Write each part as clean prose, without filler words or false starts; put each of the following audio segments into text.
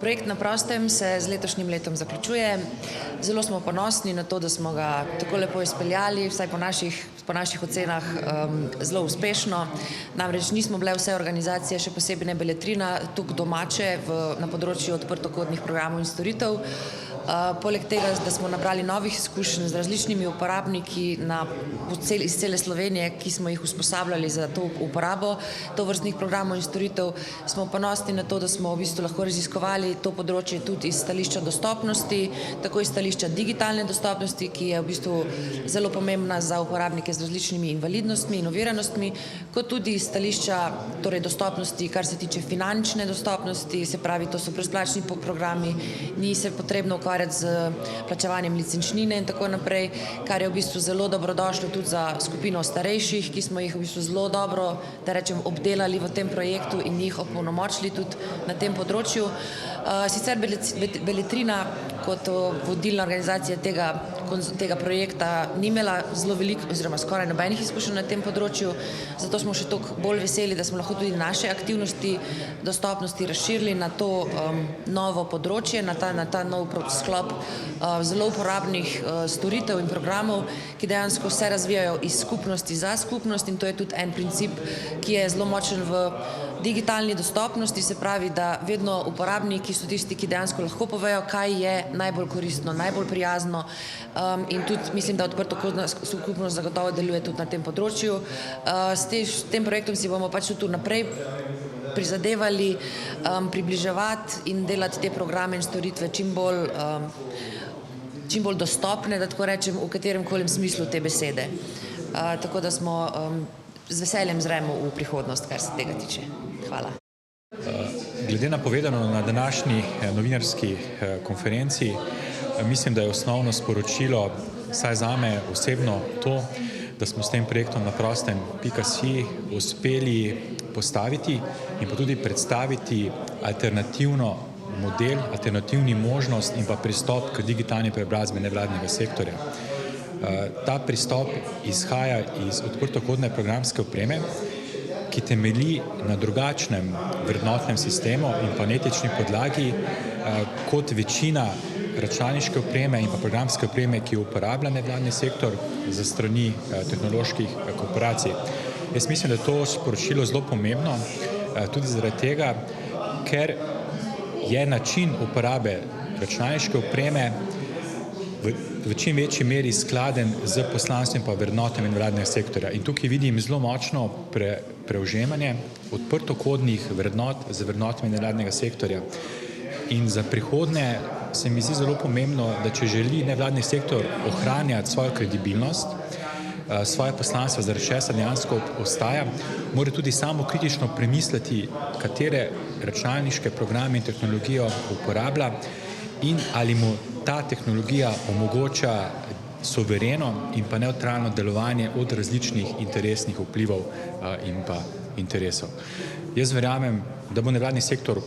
Projekt Na prostem se z letošnjim letom zaključuje. Zelo smo ponosni na to, da smo ga tako lepo izpeljali, vsaj po naših ocenah zelo uspešno. Namreč nismo bile vse organizacije, še posebej ne Beletrina, tukaj domače na področju odprtokodnih programov in storitev. Poleg tega, da smo nabrali novih izkušenj z različnimi uporabniki iz cele Slovenije, ki smo jih usposabljali za to uporabo tovrstnih programov in storitev, smo ponosni na to, da smo v bistvu lahko raziskovali to področje tudi iz stališča dostopnosti, tako iz stališča digitalne dostopnosti, ki je v bistvu zelo pomembna za uporabnike z različnimi invalidnostmi in oviranostmi, kot tudi iz stališča dostopnosti, kar se tiče finančne dostopnosti, se pravi, to so brezplačni programi, ni se potrebno ukvarjati z plačevanjem licenčnine in tako naprej, kar je v bistvu zelo dobrodošlo tudi za skupino starejših, ki smo jih v bistvu zelo dobro, da rečem, obdelali v tem projektu in jih opolnomočili tudi na tem področju. Sicer Beletrina kot vodilna organizacija tega projekta ni imela zelo veliko oziroma skoraj nobenih izkušenj na tem področju, zato smo še toliko bolj veseli, da smo lahko tudi naše aktivnosti dostopnosti razširili na to novo področje, na ta nov sklop zelo uporabnih storitev in programov, ki dejansko se razvijajo iz skupnosti za skupnost, in to je tudi en princip, ki je zelo močen v digitalni dostopnosti, se pravi, da vedno uporabniki so tisti, ki dejansko lahko povejo, kaj je najbolj koristno, najbolj prijazno, in tudi mislim, da odprtokodna skupnost zagotovo deluje tudi na tem področju. S tem projektom si bomo pač tudi naprej prizadevali približevati in delati te programe in storitve čim bolj dostopne, da tako rečem, v kateremkoli smislu te besede. Tako da smo z veseljem zremo v prihodnost, kar se tega tiče. Hvala. Glede na povedano na današnji novinarski konferenci, mislim, da je osnovno sporočilo, vsaj zame osebno, to, da smo s tem projektom naprostem.si uspeli postaviti in pa tudi predstaviti alternativno model, alternativni možnost in pa pristop k digitalni preobrazbi nevladnega sektorja. Ta pristop izhaja iz odprtokodne programske opreme, ki temelji na drugačnem vrednotnem sistemu in pa etični podlagi kot večina računalniške opreme in pa programske opreme, ki jo uporablja nevladni sektor za strani tehnoloških korporacij. Jaz mislim, da je to sporočilo zelo pomembno, tudi zaradi tega, ker je način uporabe računalniške opreme v čim večji meri skladen z poslanstvom in pa vrednotami nevladnega sektorja. In tukaj vidim zelo močno prevzemanje odprtokodnih vrednot z vrednotami nevladnega sektorja. In za prihodnje se mi zdi zelo pomembno, da če želi nevladni sektor ohranjati svojo kredibilnost, svoje poslanstvo, zaradi česar dejansko ostaja, mora tudi samo kritično premisliti, katere računalniške programe in tehnologijo uporablja in ali mu ta tehnologija omogoča suvereno in pa nevtralno delovanje od različnih interesnih vplivov in pa interesov. Jaz verjamem, da bo nevladni sektor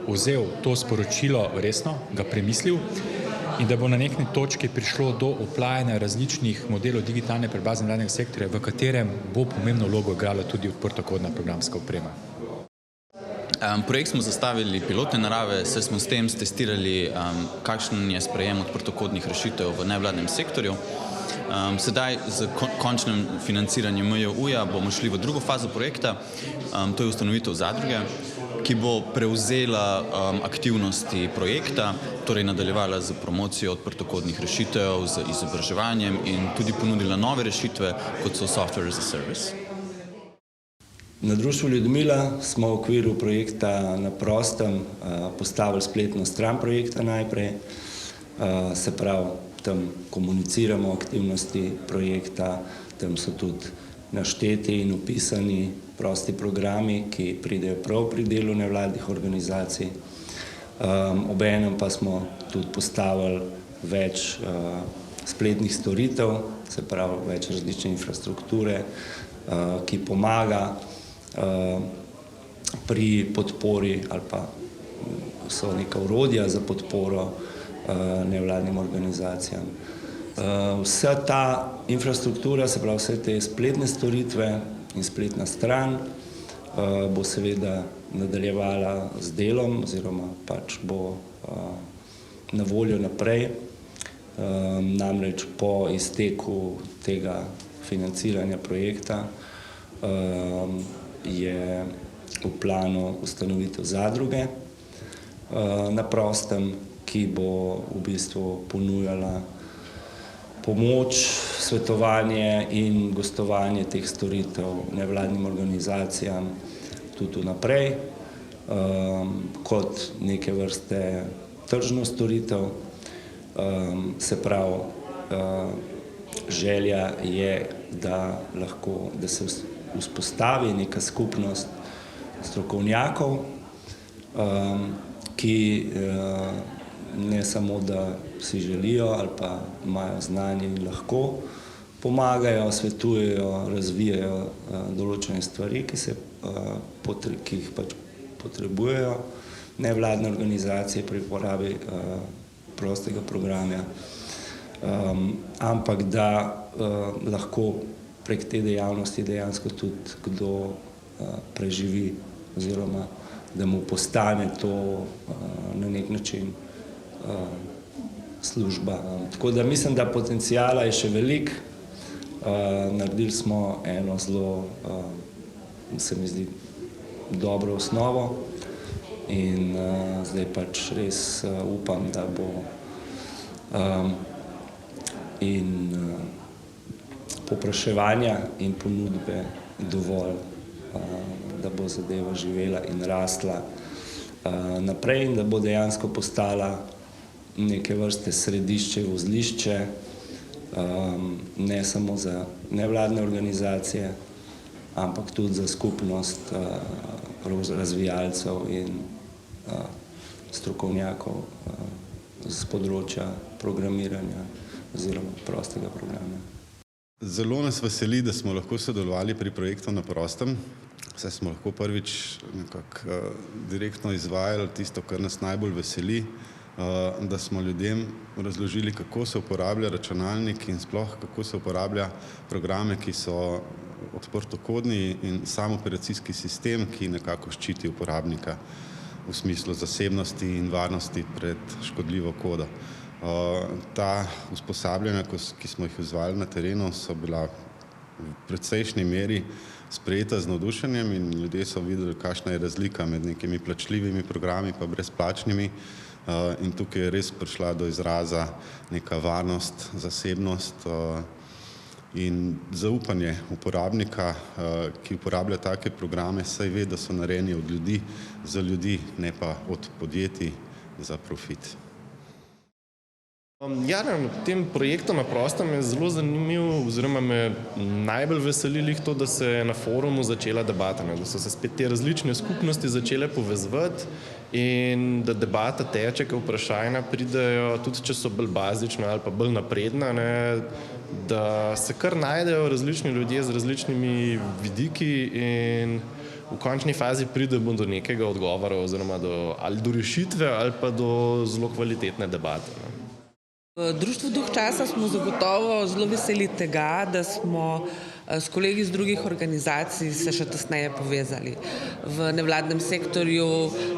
vzel to sporočilo resno, ga premislil in da bo na neki točki prišlo do oplajanja različnih modelov digitalne preobrazbe nevladnega sektorja, v katerem bo pomembno vlogo igrala tudi odprtokodna programska oprema. Projekt smo zastavili pilotne narave, saj smo s tem testirali, kakšen je sprejem odprtokodnih rešitev v nevladnem sektorju. Sedaj z končnim financiranjem MJU-ja bomo šli v drugo fazo projekta, to je ustanovitev zadruge, ki bo prevzela aktivnosti projekta, torej nadaljevala z promocijo odprtokodnih rešitev, z izobraževanjem in tudi ponudila nove rešitve, kot so software as a service. Na društvu Ljudmila smo v okviru projekta Na prostem postavili spletno stran projekta najprej, se pravi, tam komuniciramo aktivnosti projekta, tam so tudi našteti in opisani prosti programi, ki pridejo prav pri delu nevladnih organizacij. Obenem pa smo tudi postavili več spletnih storitev, se pravi, več različne infrastrukture, ki pomaga pri podpori ali pa so neka orodja za podporo nevladnim organizacijam. Vsa ta infrastruktura, se pravi vse te spletne storitve in spletna stran, bo seveda nadaljevala z delom oziroma pač bo na voljo naprej. Namreč po izteku tega financiranja projekta je v planu ustanovitev zadruge na prostem, ki bo v bistvu ponujala pomoč, svetovanje in gostovanje teh storitev nevladnim organizacijam tudi naprej, kot neke vrste tržno storitev. Se pravi, želja je, da se vzpostavi neka skupnost strokovnjakov, ki ne samo, da si želijo ali pa imajo znanje in lahko pomagajo, svetujejo, razvijajo določene stvari, ki jih pač potrebujejo nevladne organizacije pri uporabi prostega programa, ampak da lahko prek te dejavnosti dejansko tudi kdo preživi oziroma da mu postane to na nek način služba. Tako da mislim, da potencijala je še veliko. Naredili smo eno zelo, se mi zdi, dobro osnovo in zdaj pač res upam, da bo povpraševanja in ponudbe dovolj, da bo zadeva živela in rasla naprej in da bo dejansko postala neke vrste središče, vozlišče, ne samo za nevladne organizacije, ampak tudi za skupnost razvijalcev in strokovnjakov z področja programiranja oziroma prostega programa. Zelo nas veseli, da smo lahko sodelovali pri projektu Na prostem, saj smo lahko prvič nekako direktno izvajali tisto, kar nas najbolj veseli, da smo ljudem razložili, kako se uporablja računalnik in sploh kako se uporablja programe, ki so odprtokodni in sam operacijski sistem, ki nekako ščiti uporabnika v smislu zasebnosti in varnosti pred škodljivo kodo. Ta usposabljanja, ki smo jih izvajali na terenu, so bila v precejšnji meri sprejeta z navdušenjem in ljudje so videli, kakšna je razlika med nekimi plačljivimi programi pa brezplačnimi. In tukaj je res prišla do izraza neka varnost, zasebnost in zaupanje uporabnika, ki uporablja take programe, saj ve, da so narejeni od ljudi za ljudi, ne pa od podjetij za profit. Ja, tem projektom Na prostem je zelo zanimiv oziroma me najbolj veselilo to, da se je na forumu začela debata, da so se spet te različne skupnosti začele povezovati in da debata teče, ker vprašanja pridejo, tudi če so bolj bazična ali pa bolj napredna, da se kar najdejo različni ljudje z različnimi vidiki in v končni fazi pridemo do nekega odgovora oziroma ali do rešitve ali pa do zelo kvalitetne debate. V Društvu Duh časa smo zagotovo zelo veseli tega, da smo s kolegi iz drugih organizacij se še tesneje povezali. V nevladnem sektorju,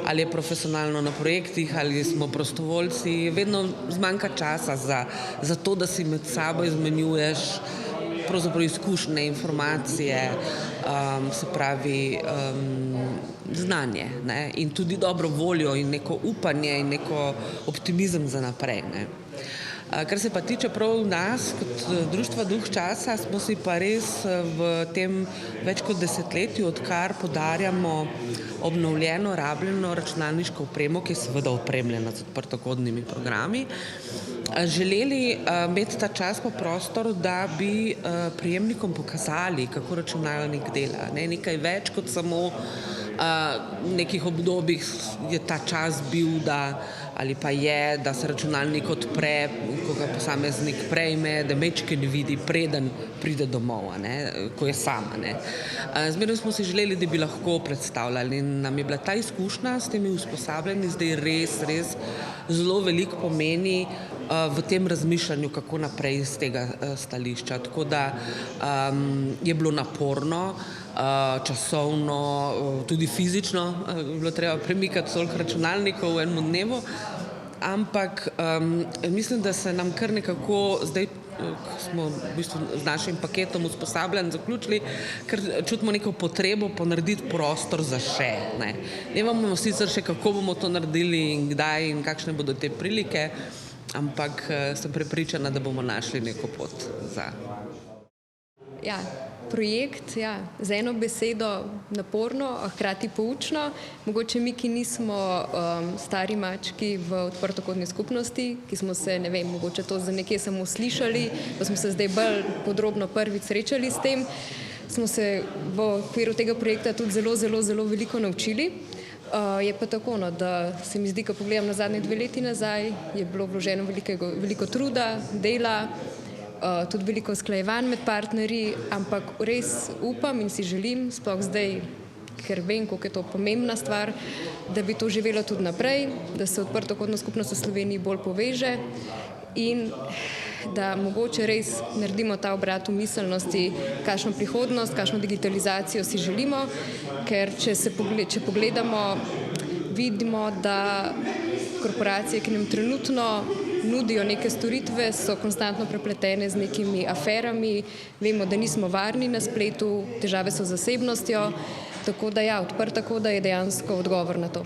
ali je profesionalno na projektih, ali smo prostovoljci, vedno zmanjka časa za to, da si med sabo izmenjuješ pravzaprav izkušnje, informacije, se pravi znanje in tudi dobro voljo in neko upanje in neko optimizem za naprej. Kar se pa tiče prav nas, kot Društva Duh časa, smo si pa res v tem več kot desetletju, odkar podarjamo obnovljeno, rabljeno računalniško opremo, ki je seveda opremljena z odprtokodnimi programi, želeli imeti ta čas pa prostor, da bi prejemnikom pokazali, kako računalnik dela. Nekaj več kot samo v nekih obdobjih je ta čas bil, ali pa je, da se računalnik odpre, ko ga posameznik prejme, da mečken vidi, preden pride domov, ko je sama. Zmeraj smo si želeli, da bi lahko predstavljali in nam je bila ta izkušnja s temi usposabljanji zdaj res zelo veliko pomeni v tem razmišljanju, kako naprej iz tega stališča. Tako da je bilo naporno, časovno, tudi fizično, je bilo treba premikati toliko računalnikov v enem dnevu, ampak mislim, da se nam kar nekako zdaj, ko smo v bistvu z našim paketom usposabljanj zaključili, ker čutimo neko potrebo ponarediti prostor za še. Ne vemo sicer še, kako bomo to naredili in kdaj in kakšne bodo te prilike, ampak sem prepričana, da bomo našli neko pot za. Ja, projekt, z eno besedo naporno, a hkrati poučno. Mogoče mi, ki nismo stari mački v odprtokodni skupnosti, ki smo se, ne vem, mogoče to za nekje samo slišali, pa smo se zdaj bolj podrobno prvič srečali s tem, smo se v okviru tega projekta tudi zelo veliko naučili. Je pa tako, da se mi zdi, ko pogledam na zadnje 2 leti nazaj, je bilo vloženo veliko truda, dela, tudi veliko usklajevanj med partnerji, ampak res upam in si želim, sploh zdaj, ker vem, koliko je to pomembna stvar, da bi to živelo tudi naprej, da se odprtokodna skupnost v Sloveniji bolj poveže in da mogoče res naredimo ta obrat v miselnosti, kakšno prihodnost, kakšno digitalizacijo si želimo, ker če pogledamo, vidimo, da korporacije, ki nam trenutno nudijo neke storitve, so konstantno prepletene z nekimi aferami, vemo, da nismo varni na spletu, težave so z zasebnostjo, tako da odprta koda je dejansko odgovor na to.